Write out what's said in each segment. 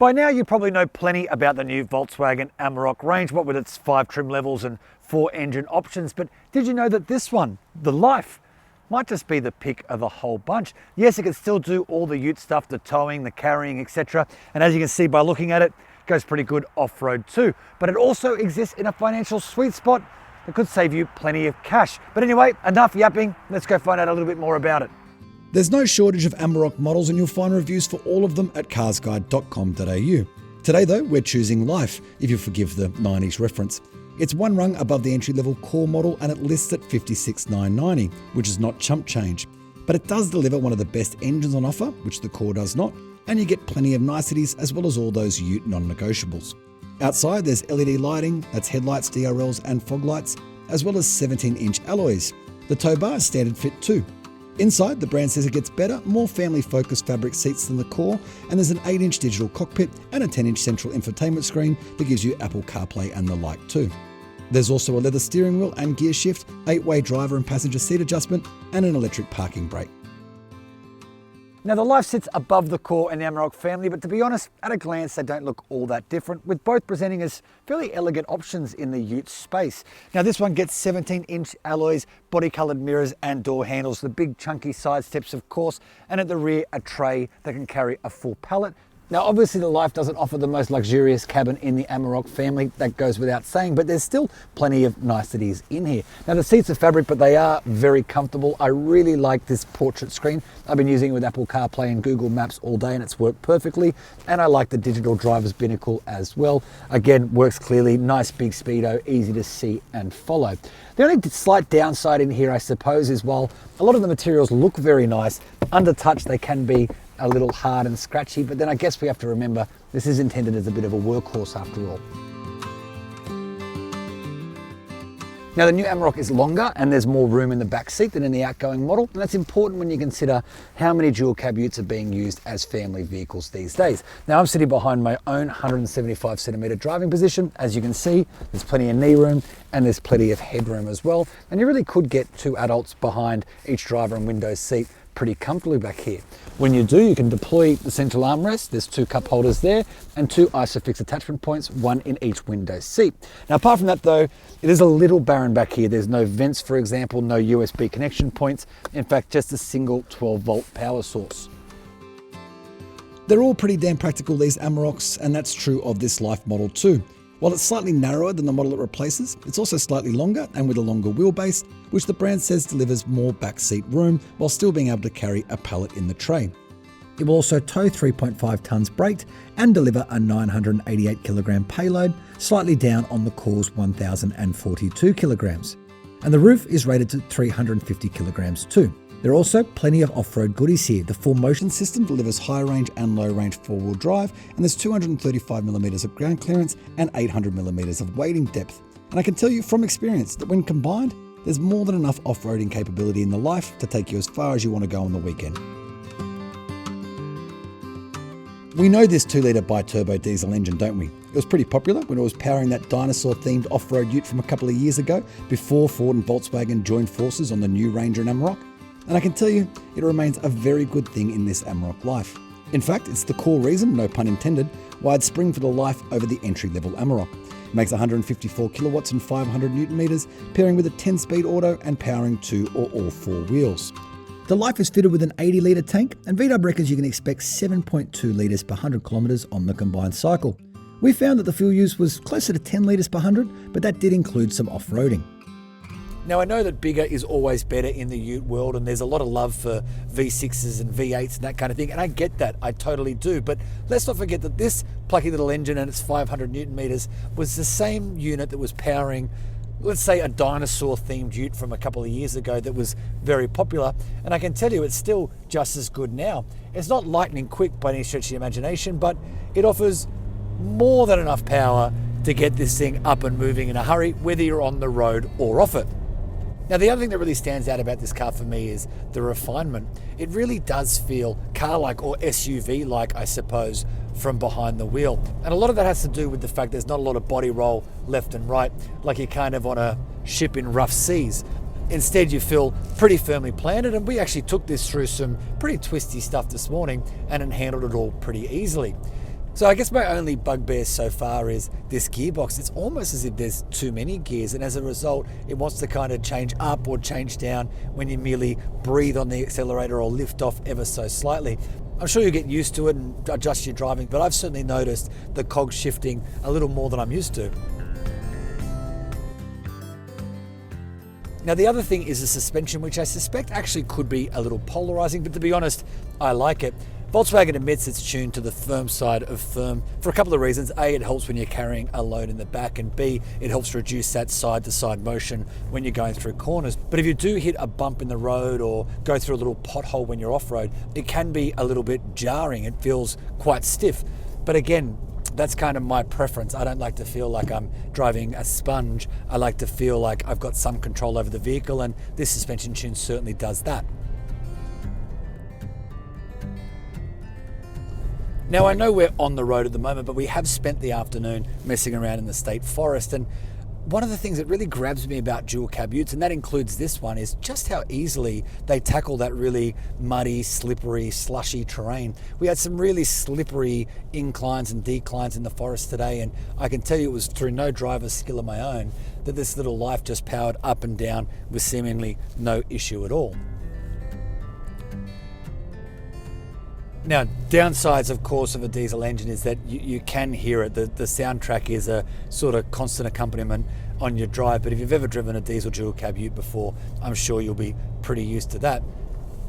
By now you probably know plenty about the new Volkswagen Amarok range, what with its 5 trim levels and 4 engine options, but did you know that this one, the Life, might just be the pick of a whole bunch? Yes, it can still do all the ute stuff, the towing, the carrying, etc. And as you can see by looking at it, it goes pretty good off-road too. But it also exists in a financial sweet spot that could save you plenty of cash. But anyway, enough yapping, let's go find out a little bit more about it. There's no shortage of Amarok models and you'll find reviews for all of them at carsguide.com.au. Today though, we're choosing Life, if you forgive the 90s reference. It's one rung above the entry-level core model and it lists at $56,990, which is not chump change. But it does deliver one of the best engines on offer, which the core does not, and you get plenty of niceties as well as all those ute non-negotiables. Outside there's LED lighting, that's headlights, DRLs and fog lights, as well as 17-inch alloys. The tow bar is standard fit too. Inside, the brand says it gets better, more family-focused fabric seats than the core, and there's an 8-inch digital cockpit and a 10-inch central infotainment screen that gives you Apple CarPlay and the like too. There's also a leather steering wheel and gear shift, 8-way driver and passenger seat adjustment, and an electric parking brake. Now the Life sits above the core in the Amarok family, but to be honest, at a glance they don't look all that different, with both presenting as fairly elegant options in the ute space. Now this one gets 17-inch alloys, body-coloured mirrors and door handles, the big chunky side steps of course, and at the rear a tray that can carry a full pallet. Now obviously the Life doesn't offer the most luxurious cabin in the Amarok family, that goes without saying, but there's still plenty of niceties in here. Now the seats are fabric, but they are very comfortable. I really like this portrait screen. I've been using it with Apple CarPlay and Google Maps all day and it's worked perfectly. And I like the digital driver's binnacle as well. Again, works clearly, nice big speedo, easy to see and follow. The only slight downside in here, I suppose, is while a lot of the materials look very nice, under touch they can be a little hard and scratchy, but then I guess we have to remember this is intended as a bit of a workhorse after all. Now the new Amarok is longer and there's more room in the back seat than in the outgoing model, and that's important when you consider how many dual cab utes are being used as family vehicles these days. Now I'm sitting behind my own 175cm driving position. As you can see, there's plenty of knee room and there's plenty of headroom as well, and you really could get 2 adults behind each driver and window seat pretty comfortably back here. When you do, you can deploy the central armrest. There's 2 cup holders there and 2 ISOFIX attachment points, 1 in each window seat. Now apart from that though, it is a little barren back here. There's no vents, for example, no USB connection points. In fact, just a single 12-volt power source. They're all pretty damn practical, these Amaroks, and that's true of this Life model too. While it's slightly narrower than the model it replaces, it's also slightly longer and with a longer wheelbase, which the brand says delivers more backseat room while still being able to carry a pallet in the tray. It will also tow 3.5 tonnes braked and deliver a 988 kilogram payload, slightly down on the core's 1,042 kilograms. And the roof is rated to 350 kilograms too. There are also plenty of off-road goodies here. The full motion system delivers high range and low range 4-wheel drive, and there's 235mm of ground clearance and 800mm of wading depth. And I can tell you from experience that when combined, there's more than enough off-roading capability in the Life to take you as far as you want to go on the weekend. We know this 2-litre bi-turbo diesel engine, don't we? It was pretty popular when it was powering that dinosaur-themed off-road ute from a couple of years ago, before Ford and Volkswagen joined forces on the new Ranger and Amarok. And I can tell you, it remains a very good thing in this Amarok Life. In fact, it's the core reason, no pun intended, why I'd spring for the Life over the entry-level Amarok. It makes 154 kilowatts and 500 newton meters, pairing with a 10-speed auto and powering 2 or all 4 wheels. The Life is fitted with an 80-litre tank, and VW reckons you can expect 7.2 litres per 100 kilometres on the combined cycle. We found that the fuel use was closer to 10 litres per 100, but that did include some off-roading. Now I know that bigger is always better in the ute world, and there's a lot of love for V6s and V8s and that kind of thing, and I get that, I totally do, but let's not forget that this plucky little engine and its 500 newton meters was the same unit that was powering, let's say, a dinosaur themed ute from a couple of years ago that was very popular, and I can tell you it's still just as good now. It's not lightning quick by any stretch of the imagination, but it offers more than enough power to get this thing up and moving in a hurry, whether you're on the road or off it. Now the other thing that really stands out about this car for me is the refinement. It really does feel car-like, or SUV-like, I suppose, from behind the wheel. And a lot of that has to do with the fact there's not a lot of body roll left and right, like you're kind of on a ship in rough seas. Instead, you feel pretty firmly planted, and we actually took this through some pretty twisty stuff this morning and it handled it all pretty easily. So I guess my only bugbear so far is this gearbox. It's almost as if there's too many gears, and as a result, it wants to kind of change up or change down when you merely breathe on the accelerator or lift off ever so slightly. I'm sure you'll get used to it and adjust your driving, but I've certainly noticed the cogs shifting a little more than I'm used to. Now the other thing is the suspension, which I suspect actually could be a little polarizing, but to be honest, I like it. Volkswagen admits it's tuned to the firm side of firm for a couple of reasons. A, it helps when you're carrying a load in the back, and B, it helps reduce that side-to-side motion when you're going through corners. But if you do hit a bump in the road or go through a little pothole when you're off-road, it can be a little bit jarring. It feels quite stiff. But again, that's kind of my preference. I don't like to feel like I'm driving a sponge. I like to feel like I've got some control over the vehicle, and this suspension tune certainly does that. Now I know we're on the road at the moment, but we have spent the afternoon messing around in the state forest, and one of the things that really grabs me about dual cab utes, and that includes this one, is just how easily they tackle that really muddy, slippery, slushy terrain. We had some really slippery inclines and declines in the forest today, and I can tell you it was through no driver's skill of my own that this little life just powered up and down with seemingly no issue at all. Now, downsides, of course, of a diesel engine is that you can hear it. The soundtrack is a sort of constant accompaniment on your drive, but if you've ever driven a diesel dual cab ute before, I'm sure you'll be pretty used to that.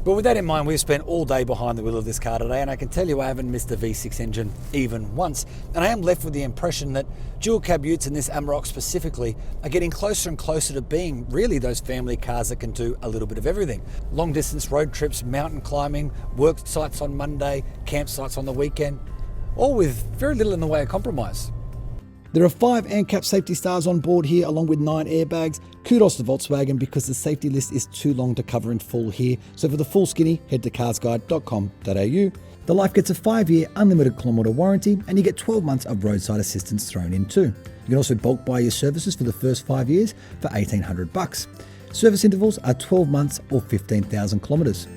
But with that in mind, we've spent all day behind the wheel of this car today, and I can tell you I haven't missed a V6 engine even once. And I am left with the impression that dual cab utes, and this Amarok specifically, are getting closer and closer to being really those family cars that can do a little bit of everything. Long distance road trips, mountain climbing, work sites on Monday, campsites on the weekend, all with very little in the way of compromise. There are 5 ANCAP safety stars on board here, along with 9 airbags. Kudos to Volkswagen, because the safety list is too long to cover in full here. So for the full skinny, head to carsguide.com.au. The Life gets a 5-year unlimited kilometre warranty, and you get 12 months of roadside assistance thrown in too. You can also bulk buy your services for the first 5 years for $1,800. Service intervals are 12 months or 15,000 kilometres.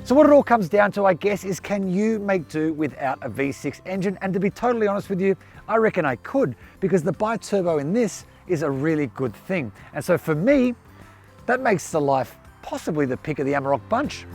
So what it all comes down to, I guess, is can you make do without a V6 engine? And to be totally honest with you, I reckon I could, because the bi-turbo in this is a really good thing. And so for me, that makes the Life possibly the pick of the Amarok bunch.